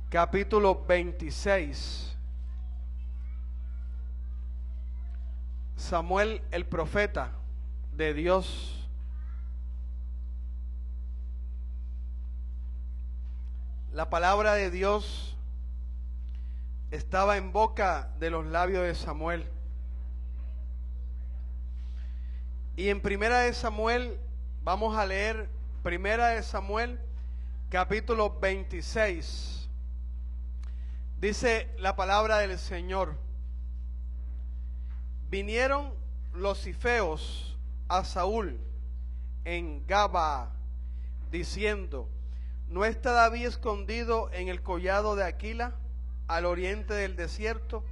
capítulo 26. Samuel, el profeta de Dios. La palabra de Dios estaba en boca de los labios de Samuel. Y en Primera de Samuel, vamos a leer Primera de Samuel, capítulo 26. Dice la palabra del Señor: vinieron los cifeos a Saúl en Gabaa, diciendo: ¿no está David escondido en el collado de Aquila, al oriente del desierto?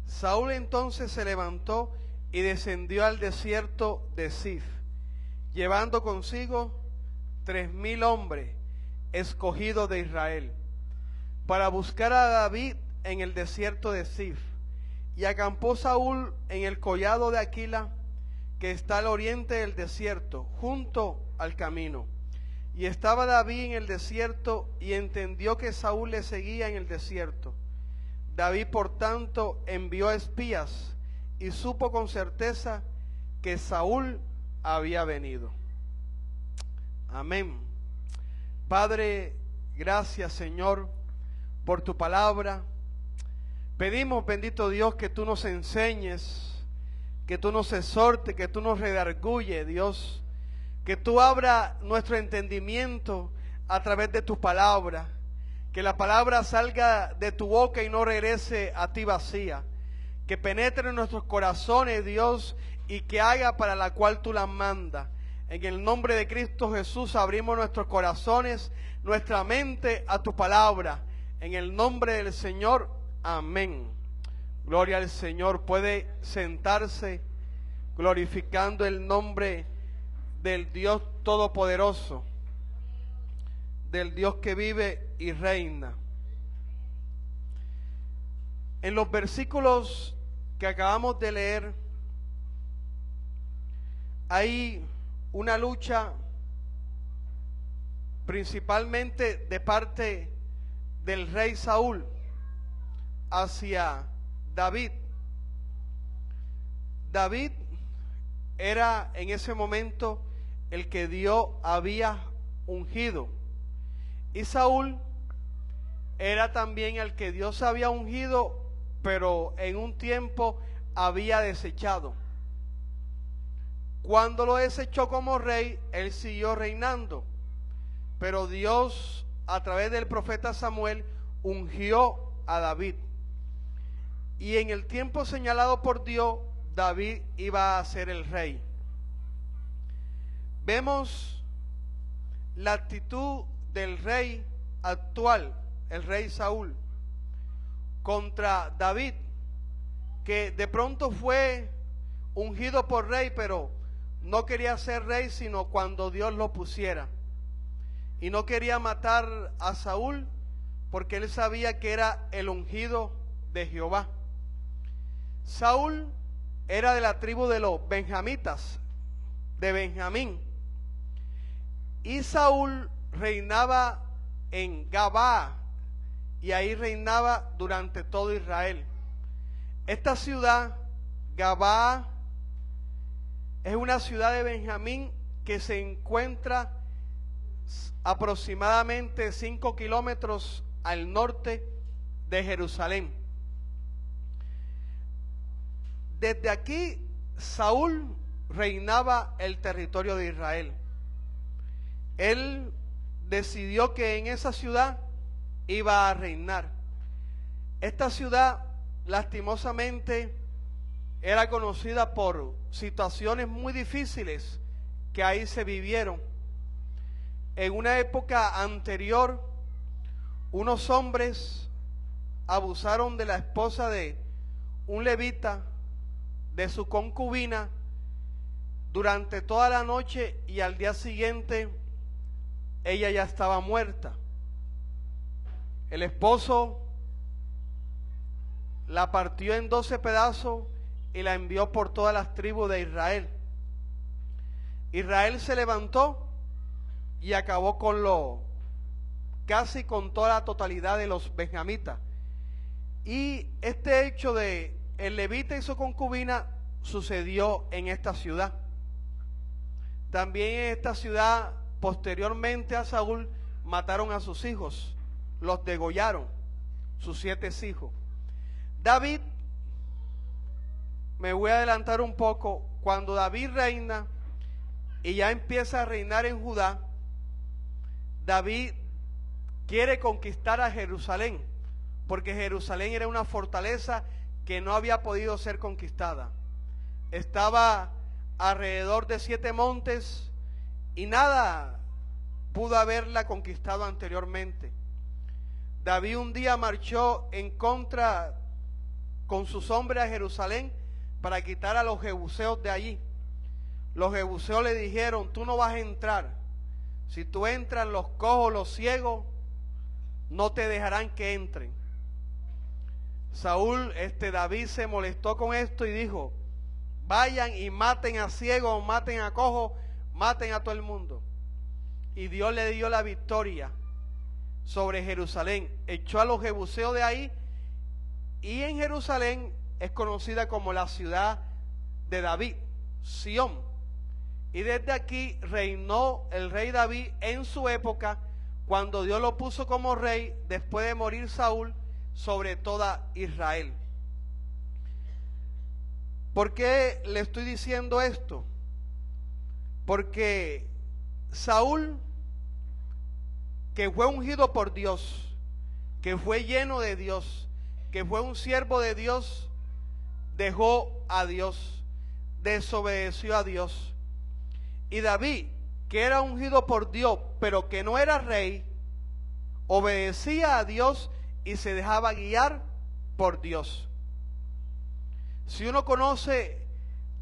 Saúl entonces se levantó y descendió al desierto de Zif, llevando consigo 3,000 hombres escogidos de Israel, para buscar a David en el desierto de Zif. Y acampó Saúl en el collado de Aquila, que está al oriente del desierto, junto al camino. Y estaba David en el desierto, y entendió que Saúl le seguía en el desierto. David, por tanto, envió espías, y supo con certeza que Saúl había venido. Amén. Padre, gracias, Señor, por tu palabra. Pedimos, bendito Dios, que tú nos enseñes, que tú nos exhortes, que tú nos redarguye, Dios, que tú abra nuestro entendimiento a través de tu palabra, que la palabra salga de tu boca y no regrese a ti vacía, que penetre en nuestros corazones, Dios, y que haga para la cual tú la mandas. En el nombre de Cristo Jesús abrimos nuestros corazones, nuestra mente a tu palabra. En el nombre del Señor, amén. Gloria al Señor. Puede sentarse glorificando el nombre del Dios Todopoderoso, del Dios que vive y reina. En los versículos que acabamos de leer, hay una lucha principalmente de parte del rey Saúl hacia David. David era en ese momento el que Dios había ungido, y Saúl era también el que Dios había ungido, pero en un tiempo había desechado. Cuando lo desechó como rey, él siguió reinando, pero Dios, a través del profeta Samuel, ungió a David. Y en el tiempo señalado por Dios, David iba a ser el rey. Vemos la actitud del rey actual, el rey Saúl, contra David, que de pronto fue ungido por rey, pero no quería ser rey sino cuando Dios lo pusiera. Y no quería matar a Saúl porque él sabía que era el ungido de Jehová. Saúl era de la tribu de los benjamitas, de Benjamín. Y Saúl reinaba en Gabaa, y ahí reinaba durante todo Israel. Esta ciudad, Gabaa, es una ciudad de Benjamín que se encuentra aproximadamente 5 kilómetros al norte de Jerusalén. Desde aquí Saúl reinaba el territorio de Israel. Él decidió que en esa ciudad iba a reinar. Esta ciudad, lastimosamente, era conocida por situaciones muy difíciles que ahí se vivieron. En una época anterior, unos hombres abusaron de la esposa de un levita, de su concubina, durante toda la noche, y al día siguiente ella ya estaba muerta. El esposo la partió en 12 pedazos y la envió por todas las tribus de Israel. Israel se levantó y acabó con lo casi con toda la totalidad de los benjamitas. Y este hecho de el levita y su concubina sucedió en esta ciudad. También en esta ciudad, posteriormente a Saúl, mataron a sus hijos, los degollaron, sus 7 hijos. David, me voy a adelantar un poco, cuando David reina y ya empieza a reinar en Judá, David quiere conquistar a Jerusalén, porque Jerusalén era una fortaleza que no había podido ser conquistada. Estaba alrededor de 7 montes y nada pudo haberla conquistado anteriormente. David un día marchó en contra con sus hombres a Jerusalén para quitar a los jebuseos de allí. Los jebuseos le dijeron: tú no vas a entrar. Si tú entras, los cojos, los ciegos, no te dejarán que entren. David se molestó con esto y dijo: vayan y maten a ciegos, maten a cojos, maten a todo el mundo. Y Dios le dio la victoria sobre Jerusalén. Echó a los jebuseos de ahí, y en Jerusalén es conocida como la ciudad de David, Sión. Y desde aquí reinó el rey David en su época, cuando Dios lo puso como rey después de morir Saúl sobre toda Israel. ¿Por qué le estoy diciendo esto? Porque Saúl, que fue ungido por Dios, que fue lleno de Dios, que fue un siervo de Dios, dejó a Dios, desobedeció a Dios. Y David, que era ungido por Dios, pero que no era rey, obedecía a Dios y se dejaba guiar por Dios. Si uno conoce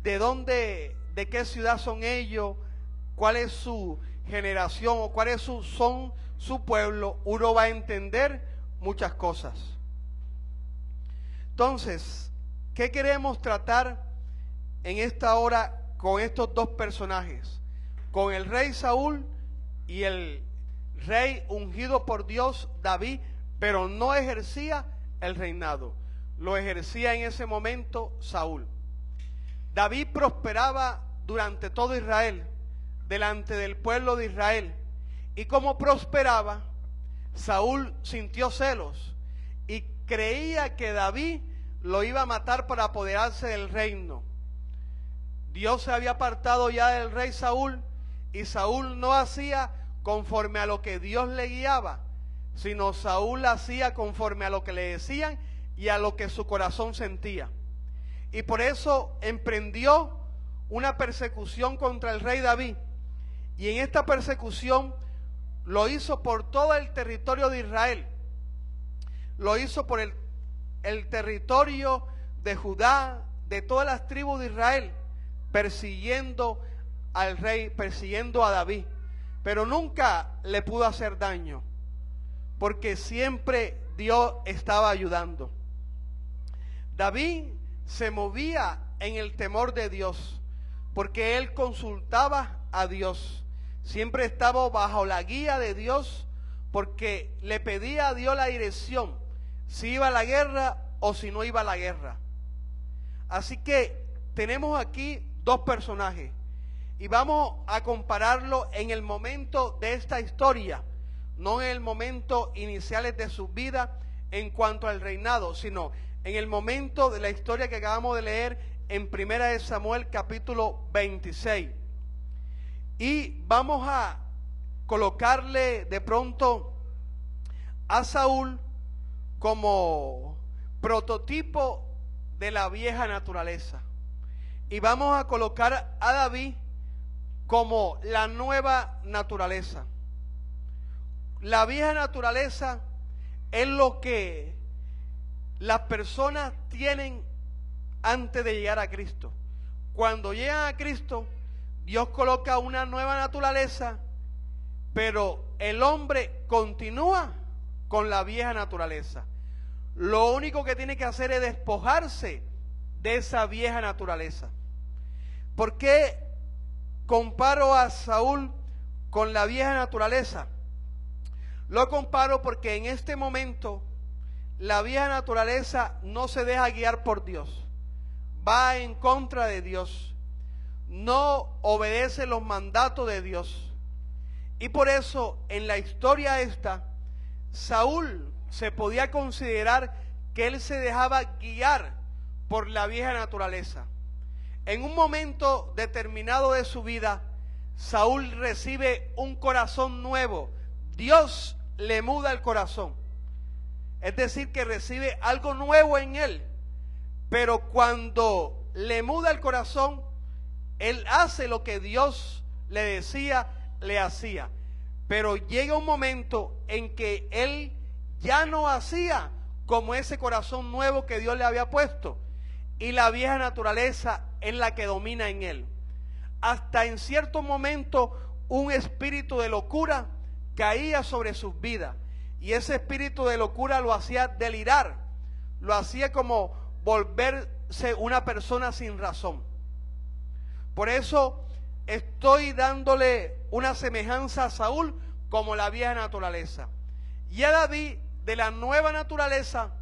de qué ciudad son ellos, cuál es su generación o cuál es su pueblo, uno va a entender muchas cosas. Entonces, ¿qué queremos tratar en esta hora con estos 2 personajes? Con el rey Saúl y el rey ungido por Dios, David, pero no ejercía el reinado, lo ejercía en ese momento Saúl. David prosperaba durante todo Israel, delante del pueblo de Israel, y como prosperaba, Saúl sintió celos y creía que David lo iba a matar para apoderarse del reino. Dios se había apartado ya del rey Saúl, y Saúl no hacía conforme a lo que Dios le guiaba, sino Saúl hacía conforme a lo que le decían y a lo que su corazón sentía. Y por eso emprendió una persecución contra el rey David, y en esta persecución lo hizo por todo el territorio de Israel, lo hizo por el territorio de Judá, de todas las tribus de Israel, persiguiendo al rey, persiguiendo a David, pero nunca le pudo hacer daño, porque siempre Dios estaba ayudando. David se movía en el temor de Dios, porque él consultaba a Dios, siempre estaba bajo la guía de Dios, porque le pedía a Dios la dirección, si iba a la guerra o si no iba a la guerra. Así que tenemos aquí 2 personajes, y vamos a compararlo en el momento de esta historia, no en el momento iniciales de su vida en cuanto al reinado, sino en el momento de la historia que acabamos de leer en 1 Samuel capítulo 26. Y vamos a colocarle de pronto a Saúl como prototipo de la vieja naturaleza, y vamos a colocar a David como la nueva naturaleza. La vieja naturaleza es lo que las personas tienen antes de llegar a Cristo. Cuando llegan a Cristo, Dios coloca una nueva naturaleza, pero el hombre continúa con la vieja naturaleza. Lo único que tiene que hacer es despojarse de esa vieja naturaleza. ¿Por qué comparo a Saúl con la vieja naturaleza? Lo comparo porque en este momento la vieja naturaleza no se deja guiar por Dios, va en contra de Dios, no obedece los mandatos de Dios. Y por eso en la historia esta, Saúl se podía considerar que él se dejaba guiar por la vieja naturaleza. En un momento determinado de su vida, Saúl recibe un corazón nuevo. Dios le muda el corazón. Es decir, que recibe algo nuevo en él. Pero cuando le muda el corazón, él hace lo que Dios le decía, le hacía. Pero llega un momento en que él ya no hacía como ese corazón nuevo que Dios le había puesto. Y la vieja naturaleza es la que domina en él. Hasta en cierto momento un espíritu de locura caía sobre sus vidas. Y ese espíritu de locura lo hacía delirar. Lo hacía como volverse una persona sin razón. Por eso estoy dándole una semejanza a Saúl como la vieja naturaleza. Y a David de la nueva naturaleza,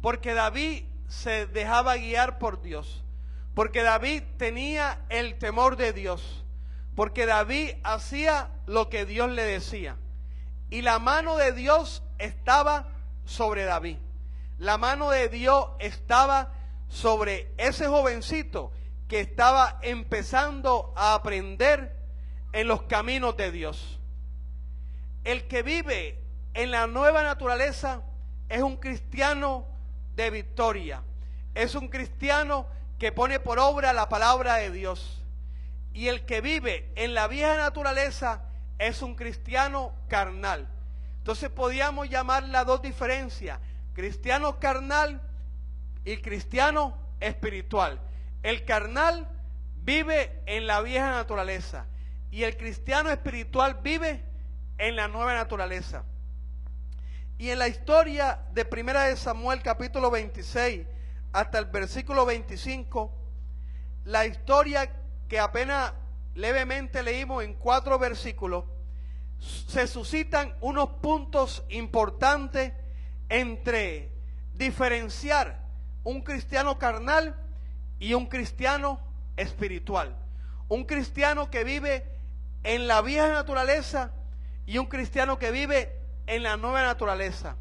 porque David se dejaba guiar por Dios, porque David tenía el temor de Dios, porque David hacía lo que Dios le decía, y la mano de Dios estaba sobre David. La mano de Dios estaba sobre ese jovencito que estaba empezando a aprender en los caminos de Dios. El que vive en la nueva naturaleza es un cristiano de victoria. Es un cristiano que pone por obra la palabra de Dios. Y el que vive en la vieja naturaleza es un cristiano carnal. Entonces podríamos llamarla dos diferencias: cristiano carnal y cristiano espiritual. El carnal vive en la vieja naturaleza y el cristiano espiritual vive en la nueva naturaleza. Y en la historia de Primera de Samuel capítulo 26 hasta el versículo 25, la historia que apenas levemente leímos en 4 versículos, se suscitan unos puntos importantes entre diferenciar un cristiano carnal y un cristiano espiritual. Un cristiano que vive en la vieja naturaleza y un cristiano que vive en la nueva naturaleza.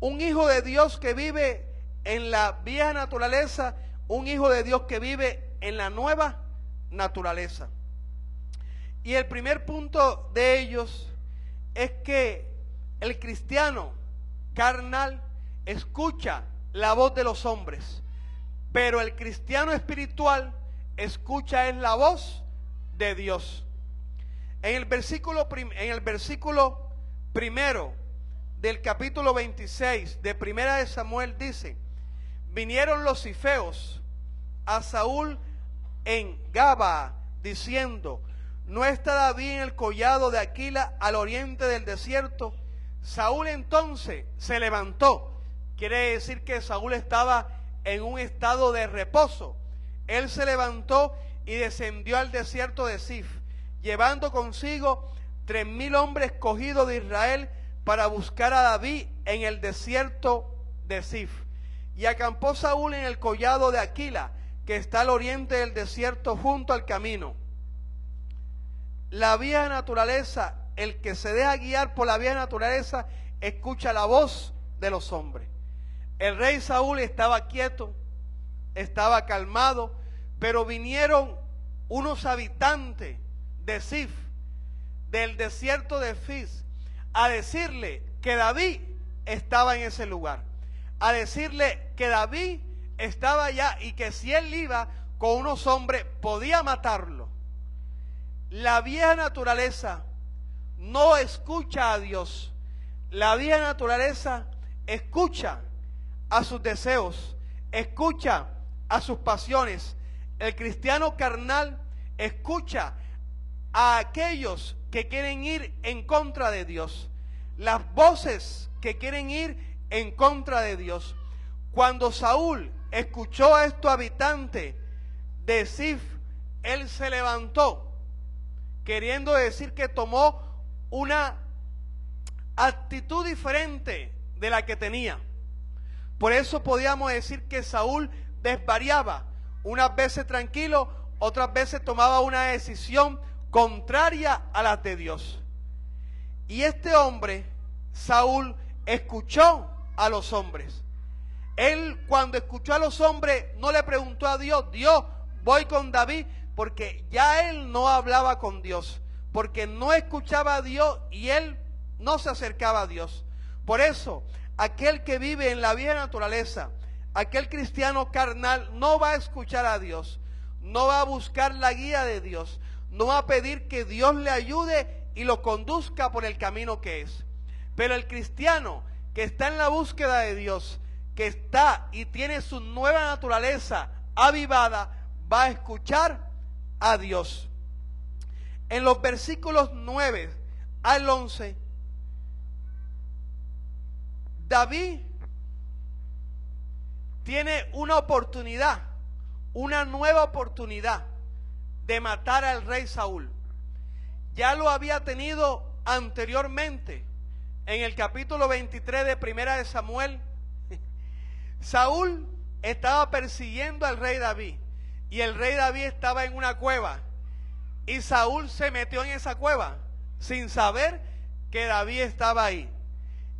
Un hijo de Dios que vive en la vieja naturaleza, un hijo de Dios que vive en la nueva naturaleza. Y el primer punto de ellos es que el cristiano carnal escucha la voz de los hombres, pero el cristiano espiritual escucha en la voz de Dios. En el versículo primero del capítulo 26 de Primera de Samuel dice: vinieron los zifeos a Saúl en Gaba diciendo: ¿no está David en el collado de Aquila al oriente del desierto? Saúl entonces se levantó. Quiere decir que Saúl estaba en un estado de reposo. Él se levantó y descendió al desierto de Zif, llevando consigo 3,000 hombres escogidos de Israel para buscar a David en el desierto de Zif. Y acampó Saúl en el collado de Aquila, que está al oriente del desierto junto al camino. La vieja naturaleza, el que se deja guiar por la vieja naturaleza, escucha la voz de los hombres. El rey Saúl estaba quieto, estaba calmado, pero vinieron unos habitantes de Zif, del desierto de Fis, a decirle que David estaba en ese lugar, a decirle que David estaba allá y que si él iba con unos hombres podía matarlo. La vieja naturaleza no escucha a Dios. La vieja naturaleza escucha a sus deseos, escucha a sus pasiones. El cristiano carnal escucha a aquellos que quieren ir en contra de Dios, las voces que quieren ir en contra de Dios. Cuando Saúl escuchó a estos habitantes de Zif, él se levantó, queriendo decir que tomó una actitud diferente de la que tenía. Por eso podíamos decir que Saúl desvariaba, unas veces tranquilo, otras veces tomaba una decisión contraria a las de Dios. Y este hombre, Saúl, escuchó a los hombres. Él, cuando escuchó a los hombres, no le preguntó a Dios: Dios, voy con David, porque ya él no hablaba con Dios, porque no escuchaba a Dios y él no se acercaba a Dios. Por eso, aquel que vive en la vieja naturaleza, aquel cristiano carnal, no va a escuchar a Dios, no va a buscar la guía de Dios, no va a pedir que Dios le ayude y lo conduzca por el camino que es. Pero el cristiano que está en la búsqueda de Dios, que está y tiene su nueva naturaleza avivada, va a escuchar a Dios. En los versículos 9 al 11, David tiene una oportunidad, una nueva oportunidad de matar al rey Saúl. Ya lo había tenido anteriormente en el capítulo 23 de Primera de Samuel. Saúl estaba persiguiendo al rey David y el rey David estaba en una cueva y Saúl se metió en esa cueva sin saber que David estaba ahí.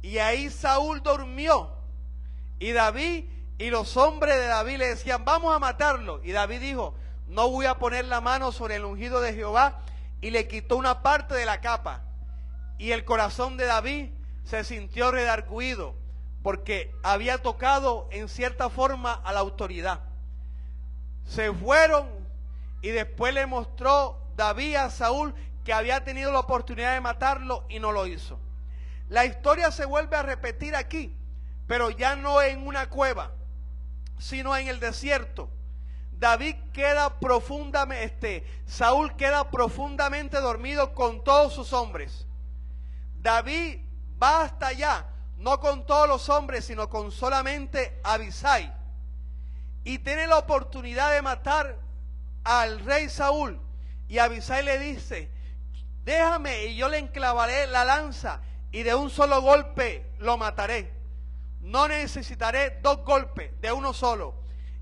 Y ahí Saúl durmió y David y los hombres de David le decían: vamos a matarlo. Y David dijo: no voy a poner la mano sobre el ungido de Jehová, y le quitó una parte de la capa. Y el corazón de David se sintió redargüido porque había tocado en cierta forma a la autoridad. Se fueron y después le mostró David a Saúl que había tenido la oportunidad de matarlo y no lo hizo. La historia se vuelve a repetir aquí, pero ya no en una cueva, sino en el desierto. David queda Saúl queda profundamente dormido con todos sus hombres. David va hasta allá, no con todos los hombres, sino con solamente Abisai. Y tiene la oportunidad de matar al rey Saúl. Y Abisai le dice: déjame y yo le enclavaré la lanza y de un solo golpe lo mataré. No necesitaré dos golpes, de uno solo.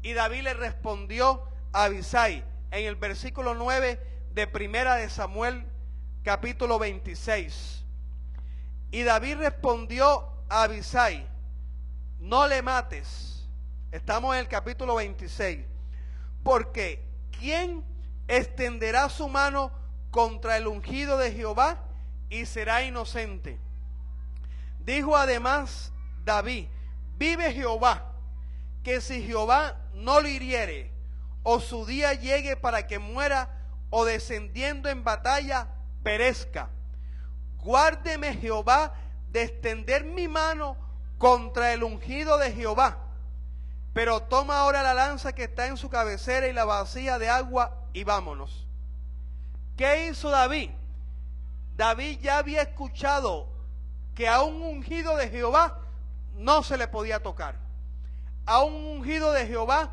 Y David le respondió a Abisai en el versículo 9 de Primera de Samuel, capítulo 26. Y David respondió a Abisai: no le mates. Estamos en el capítulo 26. Porque ¿quién extenderá su mano contra el ungido de Jehová y será inocente? Dijo además David: vive Jehová, que si Jehová no lo hiriere, o su día llegue para que muera, o descendiendo en batalla perezca, guárdeme Jehová de extender mi mano contra el ungido de Jehová. Pero toma ahora la lanza que está en su cabecera y la vasija de agua y vámonos. ¿Qué hizo David? David ya había escuchado que a un ungido de Jehová no se le podía tocar. A un ungido de Jehová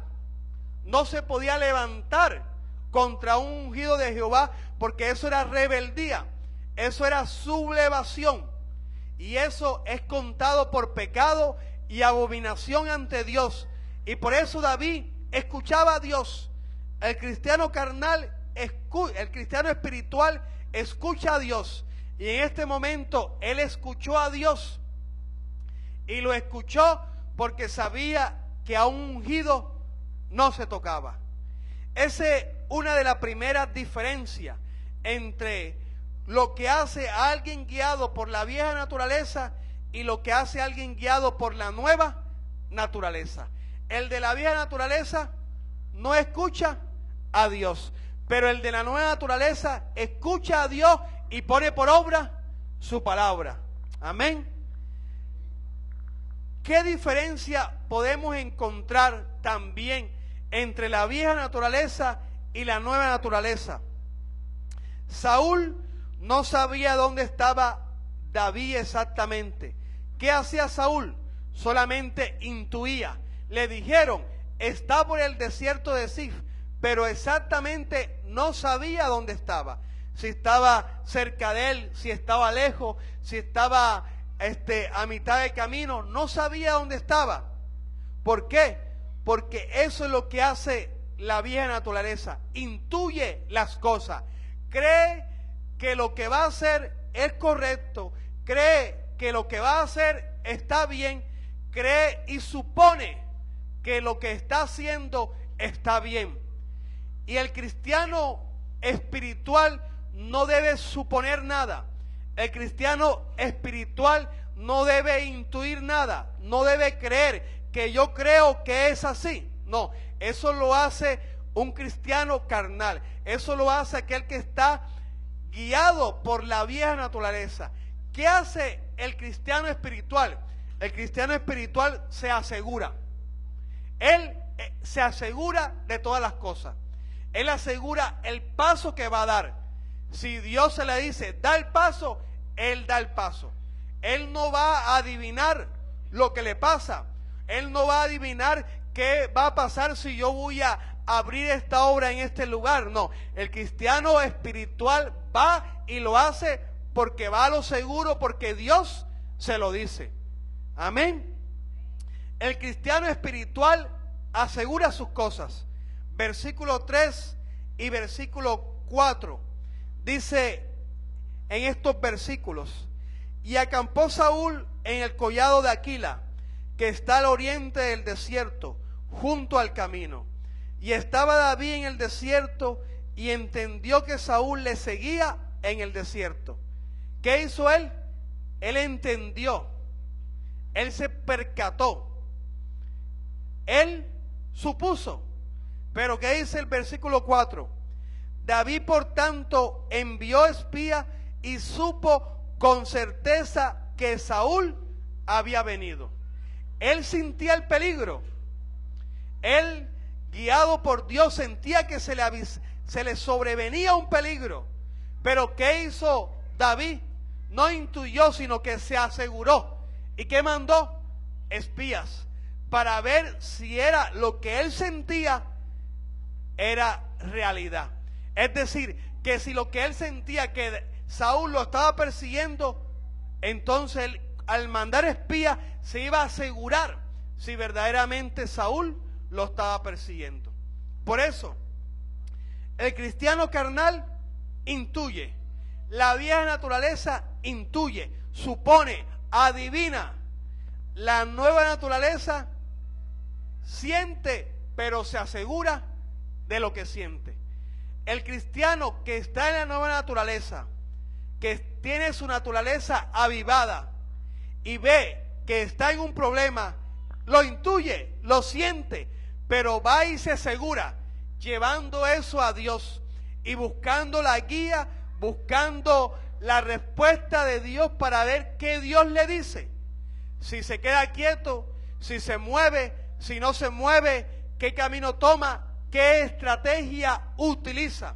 no se podía levantar contra un ungido de Jehová, porque eso era rebeldía, eso era sublevación, y eso es contado por pecado y abominación ante Dios. Y por eso David escuchaba a Dios. El cristiano carnal, el cristiano espiritual escucha a Dios, y en este momento él escuchó a Dios, y lo escuchó porque sabía que a un ungido no se tocaba. Esa es una de las primeras diferencias entre lo que hace a alguien guiado por la vieja naturaleza y lo que hace a alguien guiado por la nueva naturaleza. El de la vieja naturaleza no escucha a Dios, pero el de la nueva naturaleza escucha a Dios y pone por obra su palabra. Amén. ¿Qué diferencia podemos encontrar también entre la vieja naturaleza y la nueva naturaleza? Saúl no sabía dónde estaba David exactamente. ¿Qué hacía Saúl? Solamente intuía. Le dijeron: está por el desierto de Zif, pero exactamente no sabía dónde estaba. Si estaba cerca de él, si estaba lejos, si estaba a mitad de camino, no sabía dónde estaba. ¿Por qué? Porque eso es lo que hace la vieja naturaleza. Intuye las cosas. Cree que lo que va a hacer es correcto. Cree que lo que va a hacer está bien. Cree y supone que lo que está haciendo está bien. Y el cristiano espiritual no debe suponer nada. El cristiano espiritual no debe intuir nada. No debe creer que yo creo que es así. No, eso lo hace un cristiano carnal. Eso lo hace aquel que está guiado por la vieja naturaleza. ¿Qué hace el cristiano espiritual? El cristiano espiritual se asegura. Él se asegura de todas las cosas. Él asegura el paso que va a dar. Si Dios se le dice, da el paso, Él da el paso. Él no va a adivinar lo que le pasa. Él no va a adivinar qué va a pasar si yo voy a abrir esta obra en este lugar. No, el cristiano espiritual va y lo hace porque va a lo seguro, porque Dios se lo dice. Amén. El cristiano espiritual asegura sus cosas. Versículo 3 y versículo 4 dice en estos versículos: y acampó Saúl en el collado de Aquila, que está al oriente del desierto, junto al camino. Y estaba David en el desierto, y entendió que Saúl le seguía en el desierto. ¿Qué hizo él? Él entendió. Él se percató. Él supuso. Pero ¿qué dice el versículo 4? David, por tanto, envió espía y supo con certeza que Saúl había venido. Él sentía el peligro. Él, guiado por Dios, sentía que se le sobrevenía un peligro. Pero ¿qué hizo David? No intuyó, sino que se aseguró. ¿Y qué mandó? Espías, para ver si era lo que él sentía era realidad. Es decir, que si lo que él sentía que Saúl lo estaba persiguiendo, entonces él, al mandar espías, se iba a asegurar si verdaderamente Saúl lo estaba persiguiendo. Por eso, el cristiano carnal intuye. La vieja naturaleza intuye, supone, adivina. La nueva naturaleza siente, pero se asegura de lo que siente. El cristiano que está en la nueva naturaleza, que tiene su naturaleza avivada y ve que está en un problema, lo intuye, lo siente, pero va y se asegura, llevando eso a Dios y buscando la guía, buscando la respuesta de Dios para ver qué Dios le dice. Si se queda quieto, si se mueve, si no se mueve, qué camino toma, qué estrategia utiliza.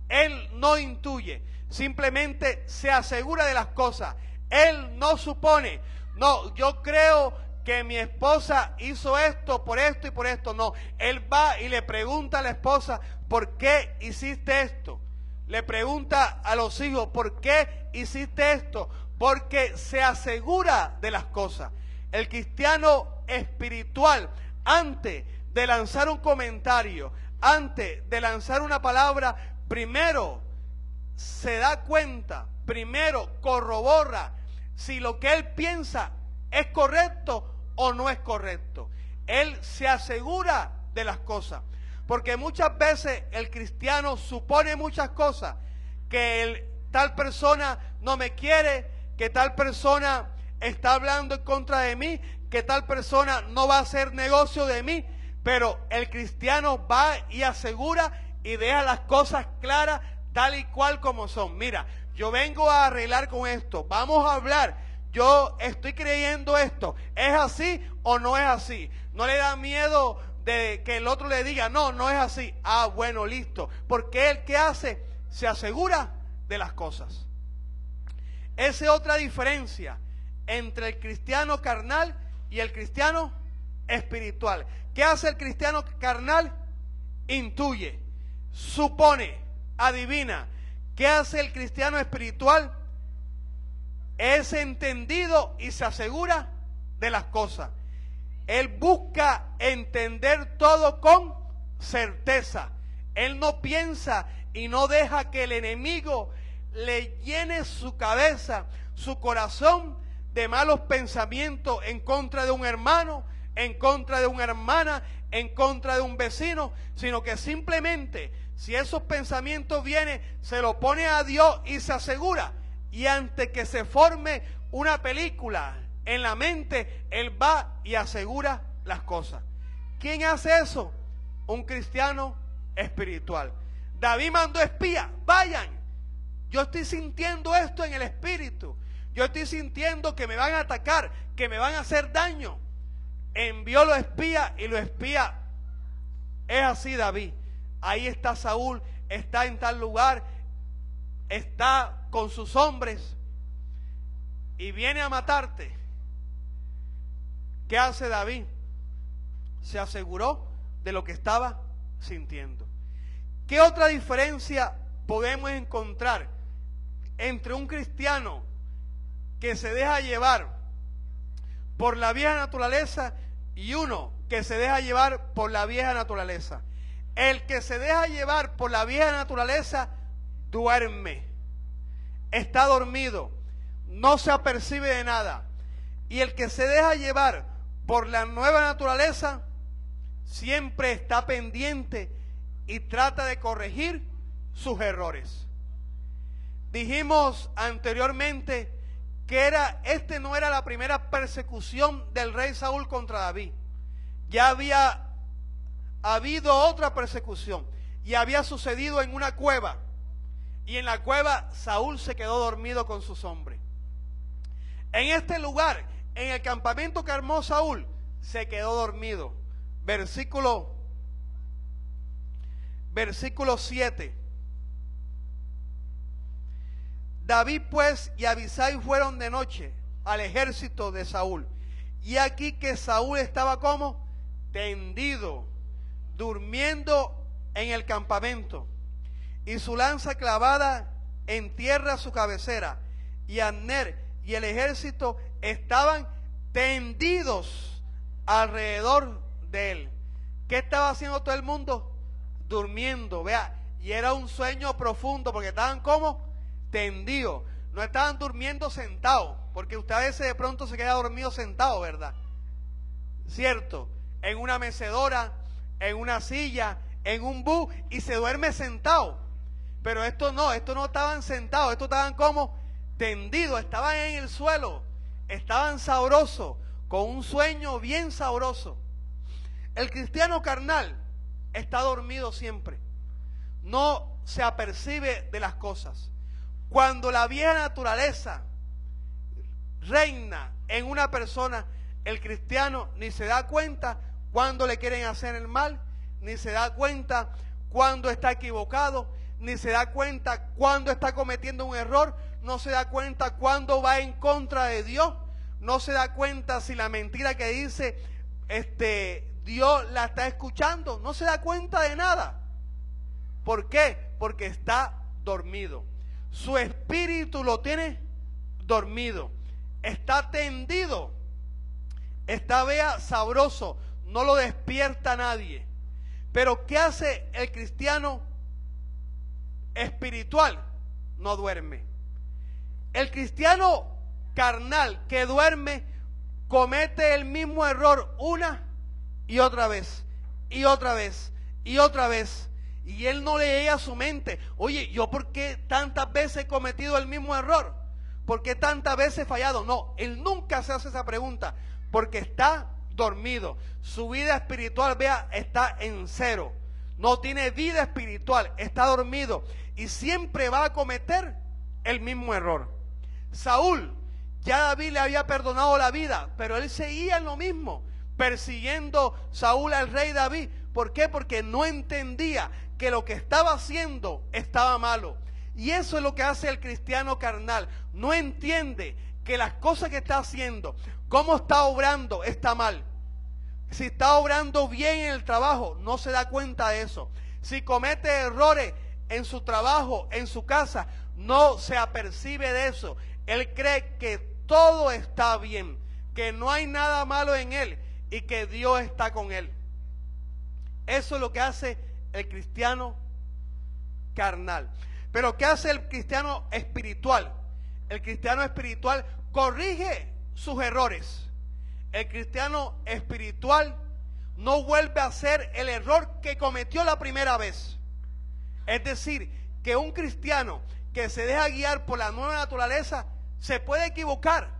Él no intuye, simplemente se asegura de las cosas. Él no supone, no, yo creo que mi esposa hizo esto y por esto. No, él va y le pregunta a la esposa, ¿por qué hiciste esto? Le pregunta a los hijos, ¿por qué hiciste esto? Porque se asegura de las cosas. El cristiano espiritual, antes de lanzar un comentario, antes de lanzar una palabra, primero se da cuenta, primero corrobora si lo que él piensa es correcto o no es correcto. Él se asegura de las cosas. Porque muchas veces el cristiano supone muchas cosas, que tal persona no me quiere, que tal persona está hablando en contra de mí, que tal persona no va a hacer negocio de mí, pero el cristiano va y asegura y deja las cosas claras tal y cual como son. Mira, yo vengo a arreglar con esto, vamos a hablar, yo estoy creyendo esto, ¿es así o no es así? No le da miedo de que el otro le diga, no, no es así. Ah, bueno, listo. Porque él, ¿qué hace? Se asegura de las cosas. Esa es otra diferencia entre el cristiano carnal y el cristiano espiritual. ¿Qué hace el cristiano carnal? Intuye, supone, adivina. ¿Qué hace el cristiano espiritual? es entendido y se asegura de las cosas. Él busca entender todo con certeza. Él no piensa y no deja que el enemigo le llene su cabeza, su corazón de malos pensamientos en contra de un hermano, en contra de una hermana, en contra de un vecino, sino que simplemente, si esos pensamientos vienen, se lo pone a Dios y se asegura. Y antes que se forme una película en la mente, Él va y asegura las cosas. ¿Quién hace eso? Un cristiano espiritual. David mandó espías, vayan. Yo estoy sintiendo esto en el espíritu. Yo estoy sintiendo que me van a atacar, que me van a hacer daño. Envió los espías y los espías. Es así David. Ahí está Saúl, está en tal lugar, está con sus hombres y viene a matarte. ¿Qué hace David? Se aseguró de lo que estaba sintiendo. ¿Qué otra diferencia podemos encontrar entre un cristiano que se deja llevar por la vieja naturaleza y uno que se deja llevar por la vieja naturaleza? El que se deja llevar por la vieja naturaleza duerme, está dormido, no se apercibe de nada. Y el que se deja llevar por la nueva naturaleza siempre está pendiente y trata de corregir sus errores. Dijimos anteriormente que no era la primera persecución del rey Saúl contra David. Ya había habido otra persecución y había sucedido en una cueva. Y en la cueva Saúl se quedó dormido con sus hombres. En este lugar, en el campamento que armó Saúl, se quedó dormido. Versículo 7. David pues y Abisai fueron de noche al ejército de Saúl. Y aquí que Saúl estaba como tendido, durmiendo en el campamento, y su lanza clavada en tierra a su cabecera. Y Abner y el ejército estaban tendidos alrededor de él. ¿Qué estaba haciendo todo el mundo? Durmiendo, vea. Y era un sueño profundo porque estaban como tendidos. No estaban durmiendo sentados, porque usted a veces de pronto se queda dormido sentado, ¿verdad? ¿Cierto? En una mecedora, en una silla, en un bus, y se duerme sentado. Pero estos no estaban sentados, estos estaban como tendidos, estaban en el suelo, estaban sabrosos, con un sueño bien sabroso. El cristiano carnal está dormido siempre, no se apercibe de las cosas. Cuando la vieja naturaleza reina en una persona, el cristiano ni se da cuenta cuando le quieren hacer el mal, ni se da cuenta cuando está equivocado, ni se da cuenta cuando está cometiendo un error, no se da cuenta cuando va en contra de Dios, no se da cuenta si la mentira que dice Dios la está escuchando, no se da cuenta de nada. ¿Por qué? Porque está dormido. Su espíritu lo tiene dormido, está tendido, está, vea, sabroso, no lo despierta nadie. Pero ¿qué hace el cristiano espiritual? No duerme. El cristiano carnal que duerme comete el mismo error una y otra vez, y otra vez, y otra vez. Y él no le llega a su mente, oye, ¿yo por qué tantas veces he cometido el mismo error? ¿Por qué tantas veces he fallado? No, él nunca se hace esa pregunta, porque está dormido. Su vida espiritual, vea, está en cero. No tiene vida espiritual, está dormido. Y siempre va a cometer el mismo error. Saúl, ya David le había perdonado la vida, pero él seguía en lo mismo, persiguiendo Saúl al rey David. ¿Por qué? Porque no entendía que lo que estaba haciendo estaba malo. Y eso es lo que hace el cristiano carnal. No entiende que las cosas que está haciendo, cómo está obrando, está mal. Si está obrando bien en el trabajo, no se da cuenta de eso. Si comete errores en su trabajo, en su casa, no se apercibe de eso. Él cree que todo está bien, que no hay nada malo en él y que Dios está con él. Eso es lo que hace el cristiano carnal. Pero ¿qué hace el cristiano espiritual? El cristiano espiritual corrige sus errores. El cristiano espiritual no vuelve a hacer el error que cometió la primera vez. Es decir, que un cristiano que se deja guiar por la nueva naturaleza se puede equivocar,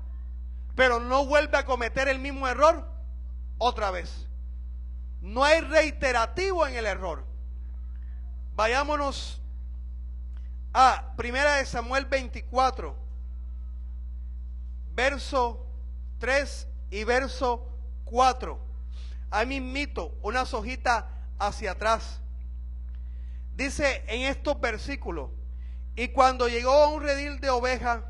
pero no vuelve a cometer el mismo error otra vez. No hay reiterativo en el error. Vayámonos a 1 Samuel 24, verso 3 y verso 4. Ahí mismito, unas hojitas hacia atrás. Dice en estos versículos: y cuando llegó a un redil de ovejas,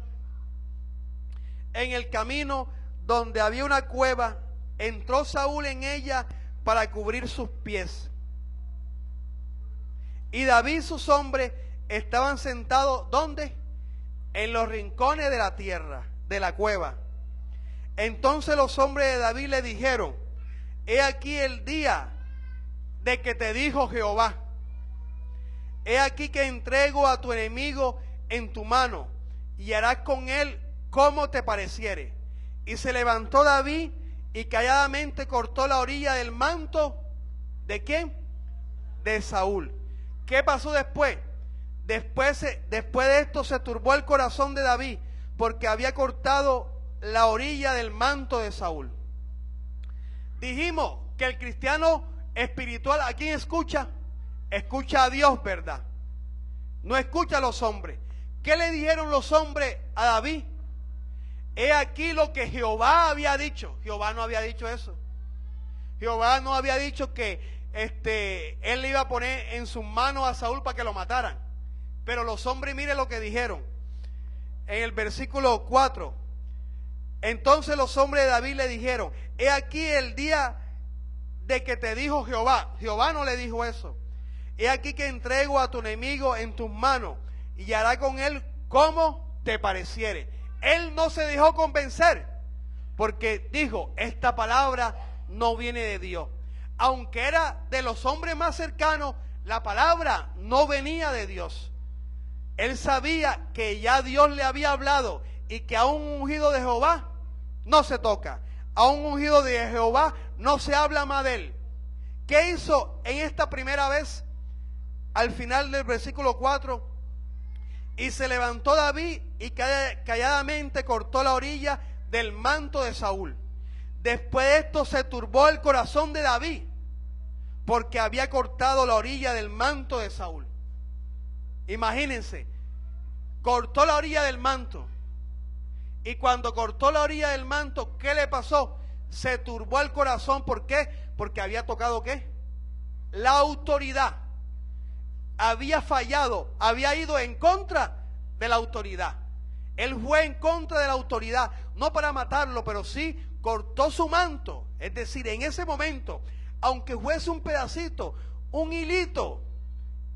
en el camino donde había una cueva, entró Saúl en ella para cubrir sus pies. Y David y sus hombres estaban sentados, ¿dónde? En los rincones de la tierra, de la cueva. Entonces los hombres de David le dijeron: he aquí el día de que te dijo Jehová, he aquí que entrego a tu enemigo en tu mano, y harás con él como te pareciere. Y se levantó David y calladamente cortó la orilla del manto. ¿De quién? De Saúl. ¿Qué pasó después? Después de esto se turbó el corazón de David, porque había cortado la orilla del manto de Saúl. Dijimos que el cristiano espiritual, ¿a quién escucha? Escucha a Dios, ¿verdad? No escucha a los hombres. ¿Qué le dijeron los hombres a David? He aquí lo que Jehová había dicho. Jehová no había dicho eso. Jehová no había dicho que él le iba a poner en sus manos a Saúl para que lo mataran. Pero los hombres, miren lo que dijeron. En el versículo 4. Entonces los hombres de David le dijeron: he aquí el día de que te dijo Jehová. Jehová no le dijo eso. He aquí que entrego a tu enemigo en tus manos, y hará con él como te pareciere. Él no se dejó convencer, porque dijo: esta palabra no viene de Dios. Aunque era de los hombres más cercanos, la palabra no venía de Dios. Él sabía que ya Dios le había hablado, y que a un ungido de Jehová no se toca. A un ungido de Jehová no se habla más de él. ¿Qué hizo en esta primera vez? Al final del versículo 4: y se levantó David y calladamente cortó la orilla del manto de Saúl. Después de esto se turbó el corazón de David, porque había cortado la orilla del manto de Saúl. Imagínense, cortó la orilla del manto. Y cuando cortó la orilla del manto, ¿qué le pasó? Se turbó el corazón. ¿Por qué? Porque había tocado ¿qué? La autoridad. Había fallado, había ido en contra de la autoridad. Él fue en contra de la autoridad, no para matarlo, pero sí cortó su manto. Es decir, en ese momento, aunque fuese un pedacito, un hilito,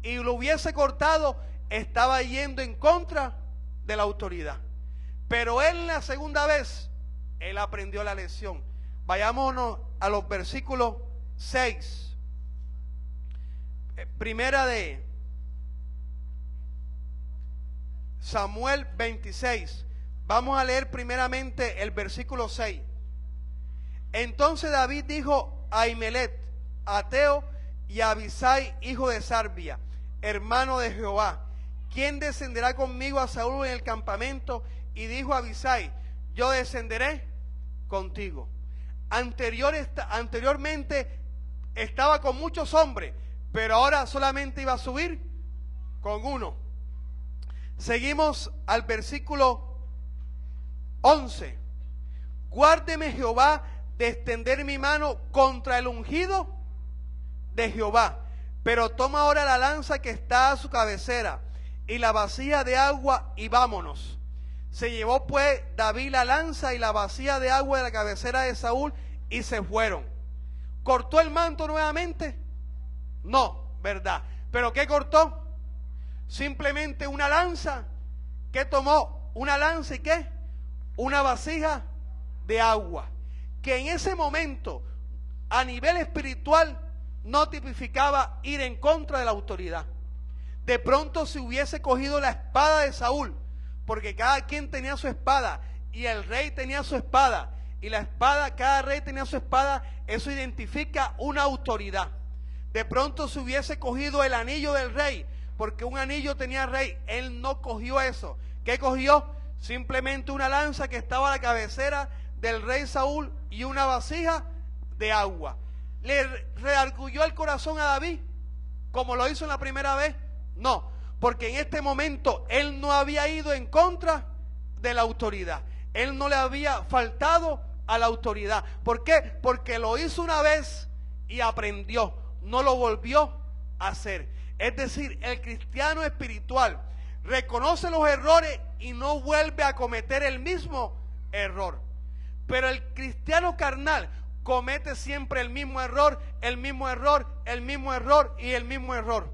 y lo hubiese cortado, estaba yendo en contra de la autoridad. Pero él, la segunda vez, él aprendió la lección. Vayámonos a los versículos 6. Primera de Samuel 26. Vamos a leer primeramente el versículo 6. Entonces David dijo a Ahimelech, Ateo, y a Abisai, hijo de Sarbia, hermano de Jehová: ¿quién descenderá conmigo a Saúl en el campamento? Y dijo a Abisai: yo descenderé contigo. Anteriormente estaba con muchos hombres, pero ahora solamente iba a subir con uno. Seguimos al versículo 11. Guárdeme Jehová de extender mi mano contra el ungido de Jehová, pero toma ahora la lanza que está a su cabecera y la vasija de agua, y vámonos. Se llevó pues David la lanza y la vasija de agua de la cabecera de Saúl, y se fueron. ¿Cortó el manto nuevamente? No, ¿verdad? ¿Pero qué cortó? Simplemente una lanza que tomó una lanza y ¿qué? Una vasija de agua. Que en ese momento, a nivel espiritual, no tipificaba ir en contra de la autoridad. De pronto, si hubiese cogido la espada de Saúl, porque cada quien tenía su espada, y el rey tenía su espada, y la espada, cada rey tenía su espada, eso identifica una autoridad. De pronto se hubiese cogido el anillo del rey, porque un anillo tenía rey. Él no cogió eso. ¿Qué cogió? Simplemente una lanza que estaba a la cabecera del rey Saúl y una vasija de agua. ¿Le redarguyó el corazón a David como lo hizo en la primera vez? No, porque en este momento él no había ido en contra de la autoridad. Él no le había faltado a la autoridad. ¿Por qué? Porque lo hizo una vez y aprendió. No lo volvió a hacer. Es decir, el cristiano espiritual reconoce los errores y no vuelve a cometer el mismo error. Pero el cristiano carnal comete siempre el mismo error, el mismo error, el mismo error y el mismo error.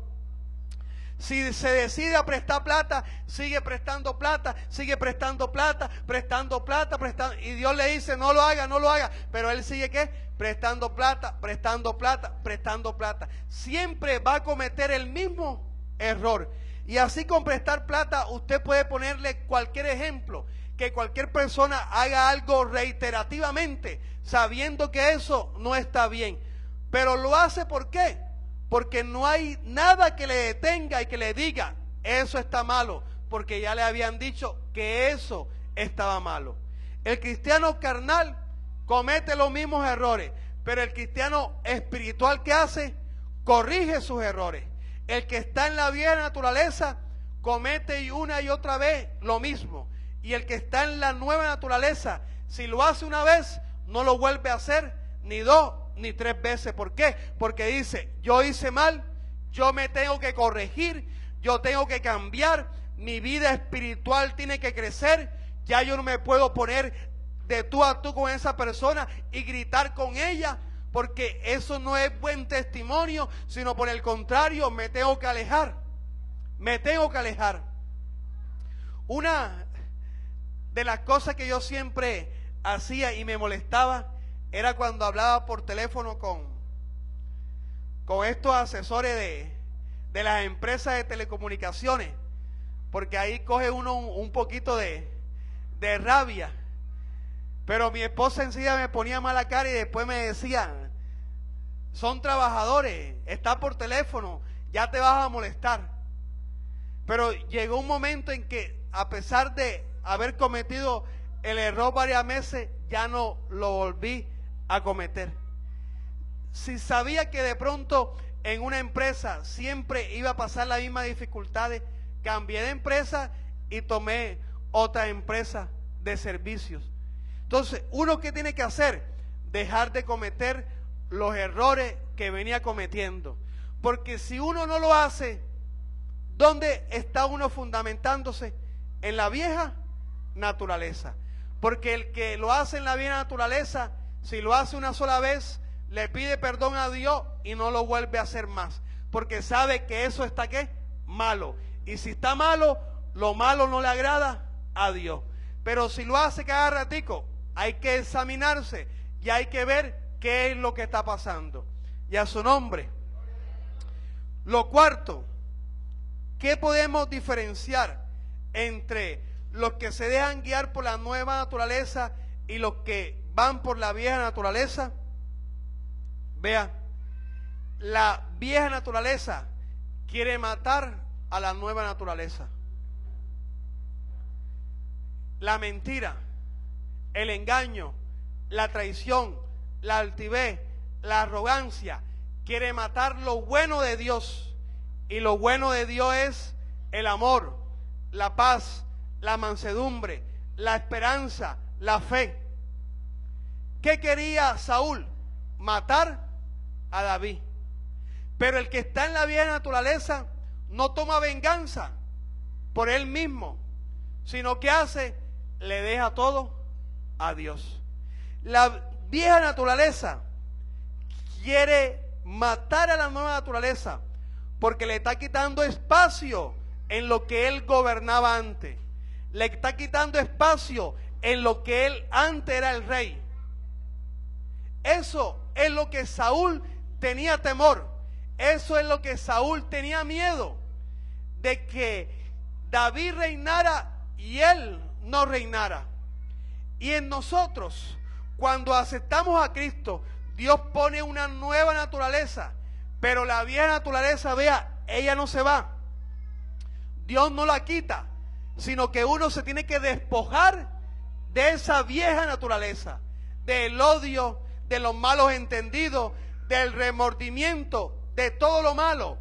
Si se decide a prestar plata, sigue prestando plata, sigue prestando plata, prestando plata, prestando, y Dios le dice no lo haga, no lo haga, pero él sigue ¿qué? Prestando plata, prestando plata, prestando plata. Siempre va a cometer el mismo error. Y así con prestar plata usted puede ponerle cualquier ejemplo, que cualquier persona haga algo reiterativamente, sabiendo que eso no está bien. Pero lo hace ¿por qué? Porque no hay nada que le detenga y que le diga, eso está malo, porque ya le habían dicho que eso estaba malo. El cristiano carnal comete los mismos errores, pero el cristiano espiritual, ¿qué hace? Corrige sus errores. El que está en la vieja naturaleza comete una y otra vez lo mismo. Y el que está en la nueva naturaleza, si lo hace una vez, no lo vuelve a hacer ni dos ni tres veces. ¿Por qué? Porque dice, yo hice mal, yo me tengo que corregir, yo tengo que cambiar, mi vida espiritual tiene que crecer, ya yo no me puedo poner de tú a tú con esa persona y gritar con ella, porque eso no es buen testimonio, sino por el contrario, me tengo que alejar, me tengo que alejar. Una de las cosas que yo siempre hacía y me molestaba era cuando hablaba por teléfono con estos asesores de las empresas de telecomunicaciones, porque ahí coge uno un poquito de rabia. Pero mi esposa enseguida me ponía mala cara y después me decía, son trabajadores, está por teléfono, ya te vas a molestar. Pero llegó un momento en que, a pesar de haber cometido el error varias veces, ya no lo volví a cometer. Si sabía que de pronto en una empresa siempre iba a pasar las mismas dificultades, cambié de empresa y tomé otra empresa de servicios. Entonces, uno ¿qué tiene que hacer? Dejar de cometer los errores que venía cometiendo. Porque si uno no lo hace, ¿dónde está uno fundamentándose? En la vieja naturaleza. Porque el que lo hace en la vieja naturaleza, si lo hace una sola vez, le pide perdón a Dios y no lo vuelve a hacer más. Porque sabe que eso está ¿qué? Malo. Y si está malo, lo malo no le agrada a Dios. Pero si lo hace cada ratico, hay que examinarse y hay que ver qué es lo que está pasando. Y a su nombre. Lo cuarto, ¿qué podemos diferenciar entre los que se dejan guiar por la nueva naturaleza y los que van por la vieja naturaleza? Vea, la vieja naturaleza quiere matar a la nueva naturaleza. La mentira, el engaño, la traición, la altivez, la arrogancia, quiere matar lo bueno de Dios. Y lo bueno de Dios es el amor, la paz, la mansedumbre, la esperanza, la fe. ¿Qué quería Saúl? Matar a David. Pero el que está en la vieja naturaleza no toma venganza por él mismo, sino que hace, le deja todo a Dios. La vieja naturaleza quiere matar a la nueva naturaleza porque le está quitando espacio en lo que él gobernaba antes. le está quitando espacio en lo que él antes era el rey. Eso es lo que Saúl tenía temor. Eso es lo que Saúl tenía miedo, de que David reinara y él no reinara. Y en nosotros, cuando aceptamos a Cristo, Dios pone una nueva naturaleza, pero la vieja naturaleza, vea, ella no se va. Dios no la quita, sino que uno se tiene que despojar de esa vieja naturaleza, del odio, de los malos entendidos, del remordimiento, de todo lo malo.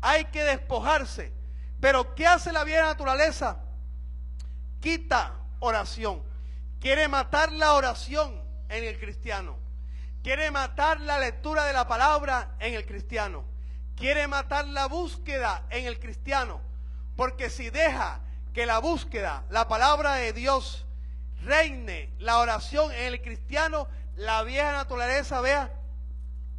Hay que despojarse. Pero ¿qué hace la vieja naturaleza? Quita oración. Quiere matar la oración en el cristiano. Quiere matar la lectura de la palabra en el cristiano. Quiere matar la búsqueda en el cristiano. Porque si deja que la búsqueda, la palabra de Dios, reine la oración en el cristiano, la vieja naturaleza, vea,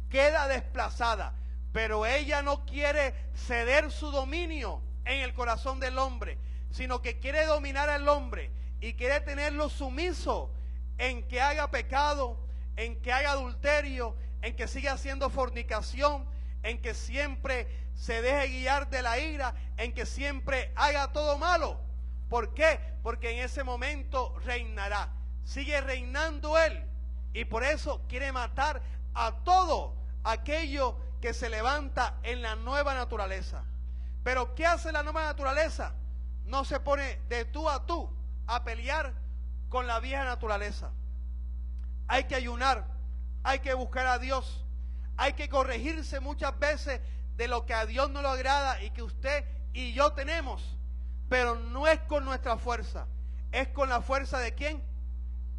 queda desplazada. Pero ella no quiere ceder su dominio en el corazón del hombre, sino que quiere dominar al hombre y quiere tenerlo sumiso en que haga pecado, en que haga adulterio, en que siga haciendo fornicación, en que siempre se deje guiar de la ira, en que siempre haga todo malo. ¿Por qué? Porque en ese momento reinará. Sigue reinando él. Y por eso quiere matar a todo aquello que se levanta en la nueva naturaleza. Pero ¿qué hace la nueva naturaleza? No se pone de tú a pelear con la vieja naturaleza. Hay que ayunar, hay que buscar a Dios, hay que corregirse muchas veces de lo que a Dios no le agrada y que usted y yo tenemos. Pero no es con nuestra fuerza, es con la fuerza de ¿quién?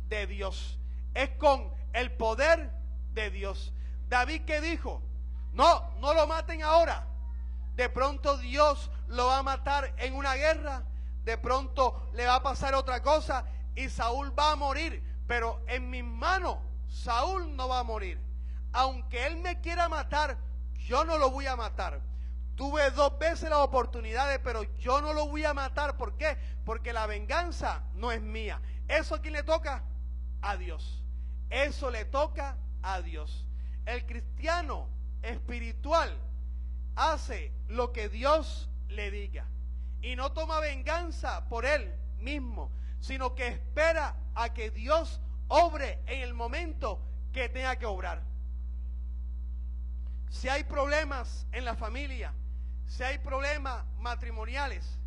De Dios. Es con el poder de Dios. David, ¿qué dijo? No lo maten ahora. De pronto Dios lo va a matar en una guerra. De pronto le va a pasar otra cosa y Saúl va a morir. Pero en mis manos Saúl no va a morir. Aunque él me quiera matar, yo no lo voy a matar. Tuve 2 veces las oportunidades, pero yo no lo voy a matar. ¿Por qué? Porque la venganza no es mía. ¿Eso a quién le toca? A Dios. Eso le toca a Dios. El cristiano espiritual hace lo que Dios le diga y no toma venganza por él mismo, sino que espera a que Dios obre en el momento que tenga que obrar. Si hay problemas en la familia, si hay problemas matrimoniales,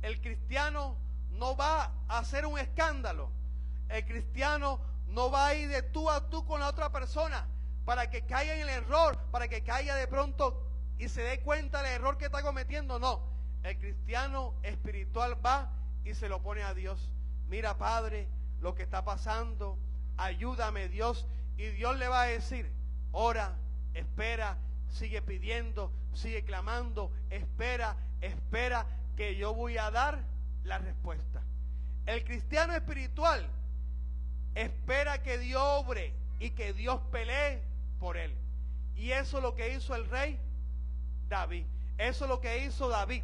el cristiano no va a hacer un escándalo. El cristiano no va a ir de tú a tú con la otra persona para que caiga en el error, para que caiga de pronto y se dé cuenta del error que está cometiendo. No, el cristiano espiritual va y se lo pone a Dios. Mira, Padre, lo que está pasando, ayúdame, Dios. Y Dios le va a decir, ora, espera, sigue pidiendo, sigue clamando, espera, que yo voy a dar la respuesta. El cristiano espiritual espera que Dios obre y que Dios pelee por él. Y eso es lo que hizo el rey David. Eso es lo que hizo David.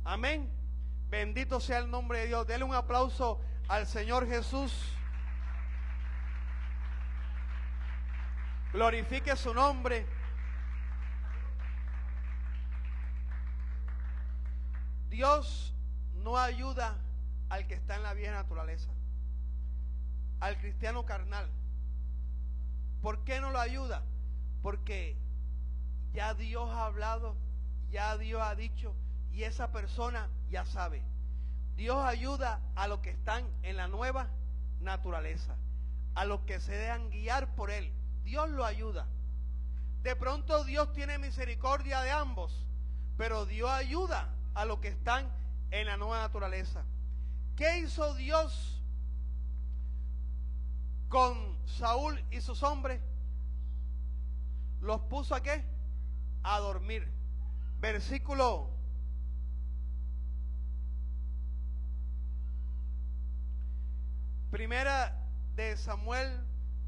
Amén. Bendito sea el nombre de Dios. Denle un aplauso al Señor Jesús. Glorifique su nombre. Dios no ayuda al que está en la vieja naturaleza, al cristiano carnal. ¿Por qué no lo ayuda? Porque ya Dios ha hablado, ya Dios ha dicho y esa persona ya sabe. Dios ayuda a los que están en la nueva naturaleza, a los que se dejan guiar por Él. Dios lo ayuda. De pronto Dios tiene misericordia de ambos, pero Dios ayuda a los que están en la nueva naturaleza. ¿Qué hizo Dios con Saúl y sus hombres? ¿Los puso a qué? A dormir. Versículo 1 de Samuel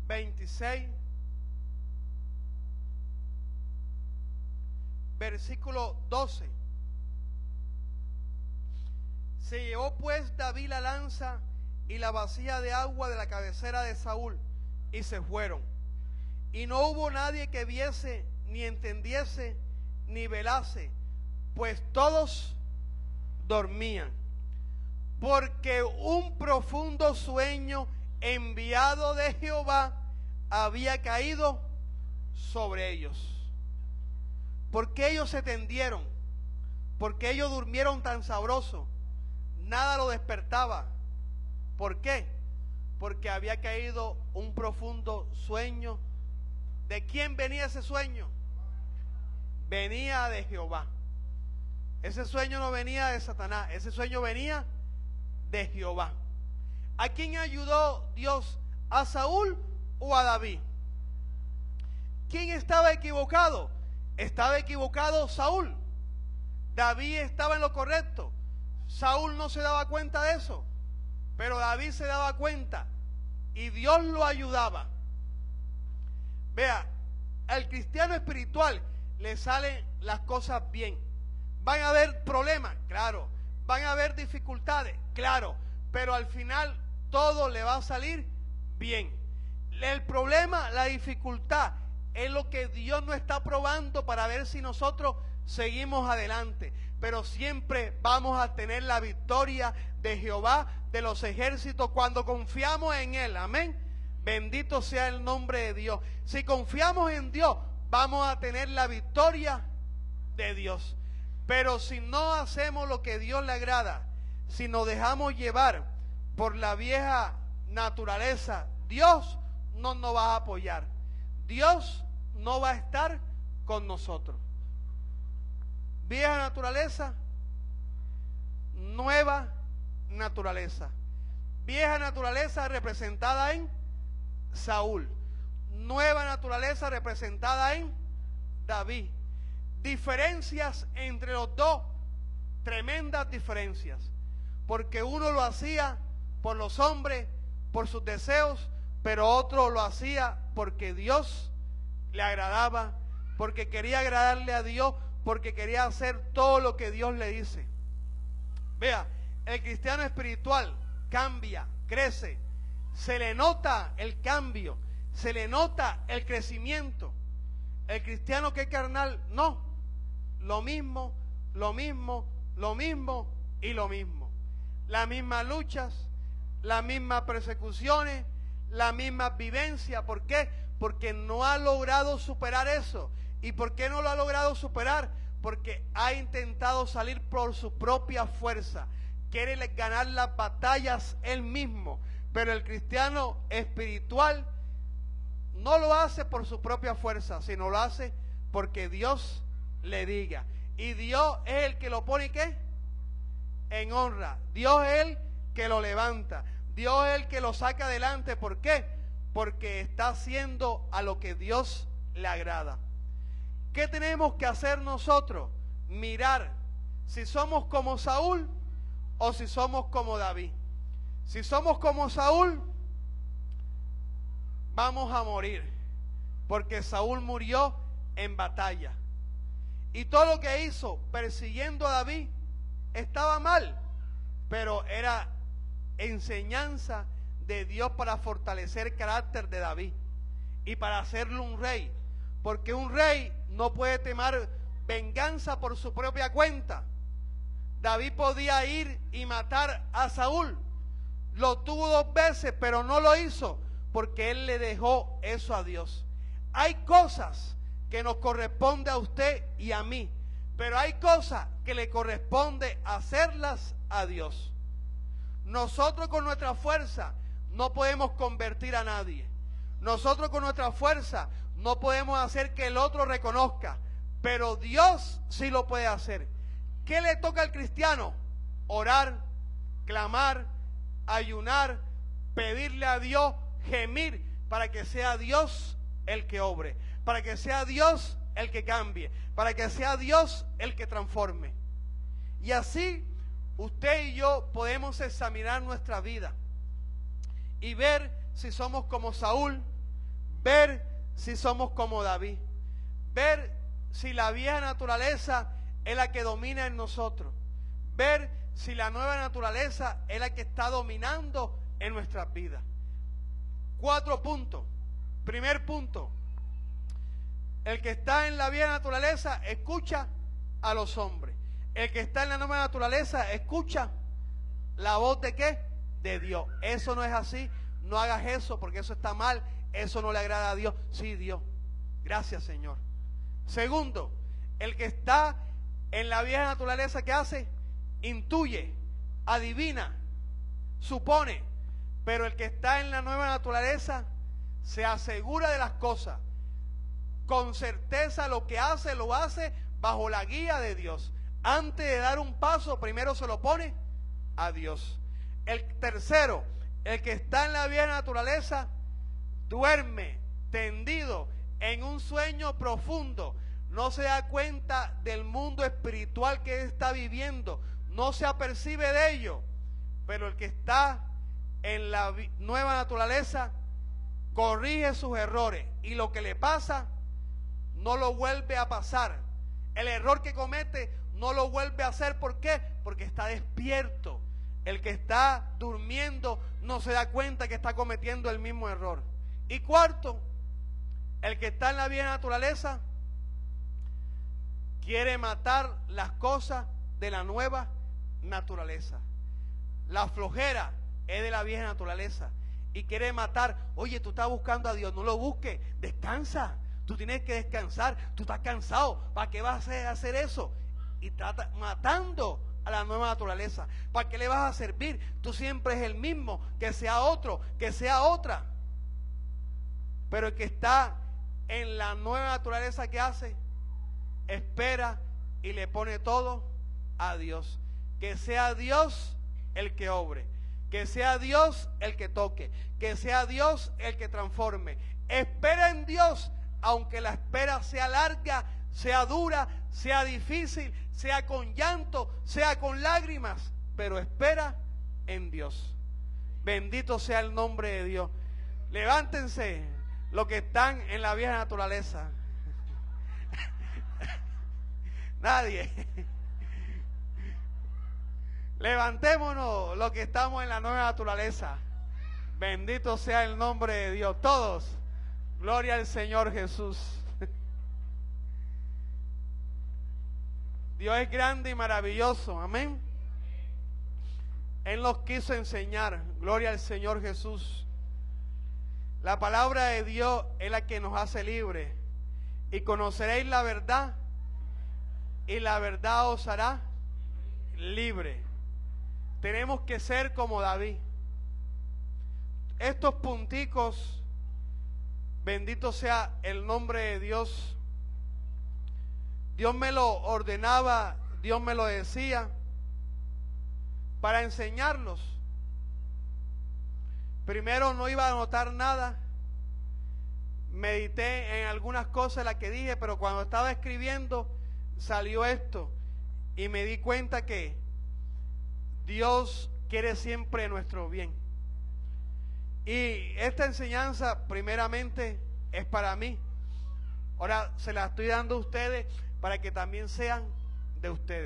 26, versículo 12. Se llevó pues David la lanza y la vasija de agua de la cabecera de Saúl, y se fueron. Y no hubo nadie que viese, ni entendiese, ni velase, pues todos dormían, porque un profundo sueño enviado de Jehová había caído sobre ellos. Porque ellos se tendieron, porque ellos durmieron tan sabroso, nada lo despertaba. ¿Por qué? Porque había caído un profundo sueño. ¿De quién venía ese sueño? Venía de Jehová. Ese sueño no venía de Satanás, ese sueño venía de Jehová. ¿A quién ayudó Dios? ¿A Saúl o a David? ¿Quién estaba equivocado? Estaba equivocado Saúl. David estaba en lo correcto. Saúl no se daba cuenta de eso, pero David se daba cuenta y Dios lo ayudaba. Vea, al cristiano espiritual le salen las cosas bien. Van a haber problemas, claro. Van a haber dificultades, claro. Pero al final todo le va a salir bien. El problema, la dificultad, es lo que Dios nos está probando para ver si nosotros seguimos adelante. Pero siempre vamos a tener la victoria de Jehová de los ejércitos cuando confiamos en Él. Amén. Bendito sea el nombre de Dios. Si confiamos en Dios, vamos a tener la victoria de Dios. Pero si no hacemos lo que a Dios le agrada, si nos dejamos llevar por la vieja naturaleza, Dios no nos va a apoyar. Dios no va a estar con nosotros. Vieja naturaleza, nueva naturaleza. Vieja naturaleza representada en Saúl. Nueva naturaleza representada en David. Diferencias entre los dos, tremendas diferencias. Porque uno lo hacía por los hombres, por sus deseos, pero otro lo hacía porque Dios le agradaba, porque quería agradarle a Dios, porque quería hacer todo lo que Dios le dice. Vea, el cristiano espiritual cambia, crece, se le nota el cambio, se le nota el crecimiento. El cristiano que es carnal, no, lo mismo, lo mismo, lo mismo y lo mismo. Las mismas luchas, las mismas persecuciones, las mismas vivencias. ¿Por qué? Porque no ha logrado superar eso. ¿Y por qué no lo ha logrado superar? Porque ha intentado salir por su propia fuerza. Quiere ganar las batallas él mismo. Pero el cristiano espiritual no lo hace por su propia fuerza, sino lo hace porque Dios le diga. Y Dios es el que lo pone, ¿qué? En honra. Dios es el que lo levanta. Dios es el que lo saca adelante. ¿Por qué? Porque está haciendo a lo que Dios le agrada. ¿Qué tenemos que hacer nosotros? Mirar si somos como Saúl o si somos como David. Si somos como Saúl, vamos a morir, porque Saúl murió en batalla. Y todo lo que hizo persiguiendo a David estaba mal, pero era enseñanza de Dios para fortalecer el carácter de David y para hacerlo un rey, porque un rey no puede tomar venganza por su propia cuenta. David podía ir y matar a Saúl, lo tuvo 2 veces, pero no lo hizo, porque él le dejó eso a Dios. Hay cosas que nos corresponde a usted y a mí, pero hay cosas que le corresponde hacerlas a Dios. Nosotros con nuestra fuerza no podemos convertir a nadie. Nosotros con nuestra fuerza no podemos hacer que el otro reconozca, pero Dios sí lo puede hacer. ¿Qué le toca al cristiano? Orar, clamar, ayunar, pedirle a Dios, gemir, para que sea Dios el que obre, para que sea Dios el que cambie, para que sea Dios el que transforme. Y así usted y yo podemos examinar nuestra vida y ver si somos como Saúl, ver si somos como David, ver si la vieja naturaleza es la que domina en nosotros, ver si la nueva naturaleza es la que está dominando en nuestras vidas. 4 puntos. Primer punto, el que está en la vieja naturaleza escucha a los hombres. El que está en la nueva naturaleza escucha la voz ¿de qué? De Dios. Eso no es así. No hagas eso porque eso está mal. Eso no le agrada a Dios. Sí, Dios. Gracias, Señor. Segundo, el que está en la vieja naturaleza, ¿qué hace? Intuye, adivina, supone. Pero el que está en la nueva naturaleza se asegura de las cosas. Con certeza lo que hace, lo hace bajo la guía de Dios. Antes de dar un paso, primero se lo pone a Dios. El tercero, el que está en la vieja naturaleza, duerme tendido en un sueño profundo. No se da cuenta del mundo espiritual que está viviendo. No se apercibe de ello. Pero el que está en la nueva naturaleza corrige sus errores. Y lo que le pasa no lo vuelve a pasar. El error que comete no lo vuelve a hacer. ¿Por qué? Porque está despierto. El que está durmiendo no se da cuenta que está cometiendo el mismo error. Y cuarto, el que está en la vieja naturaleza quiere matar las cosas de la nueva naturaleza. La flojera es de la vieja naturaleza y quiere matar. Oye, tú estás buscando a Dios, no lo busques, descansa. Tú tienes que descansar, tú estás cansado. ¿Para qué vas a hacer eso? Y trata matando a la nueva naturaleza. ¿Para qué le vas a servir? Tú siempre es el mismo, que sea otro, que sea otra. Pero el que está en la nueva naturaleza, ¿qué hace? Espera y le pone todo a Dios. Que sea Dios el que obre, que sea Dios el que toque, que sea Dios el que transforme. Espera en Dios, aunque la espera sea larga, sea dura, sea difícil, sea con llanto, sea con lágrimas, pero espera en Dios. Bendito sea el nombre de Dios. Levántense los que están en la vieja naturaleza. Nadie. Levantémonos los que estamos en la nueva naturaleza. Bendito sea el nombre de Dios. Todos. Gloria al Señor Jesús. Dios es grande y maravilloso. Amén. Él nos quiso enseñar. Gloria al Señor Jesús. La palabra de Dios es la que nos hace libres. Y conoceréis la verdad. Y la verdad os hará libre. Tenemos que ser como David. Estos punticos, bendito sea el nombre de Dios. Dios me lo ordenaba, Dios me lo decía para enseñarlos. Primero no iba a anotar nada. Medité en algunas cosas las que dije, pero cuando estaba escribiendo salió esto y me di cuenta que Dios quiere siempre nuestro bien. Y esta enseñanza primeramente es para mí. Ahora se la estoy dando a ustedes para que también sean de ustedes.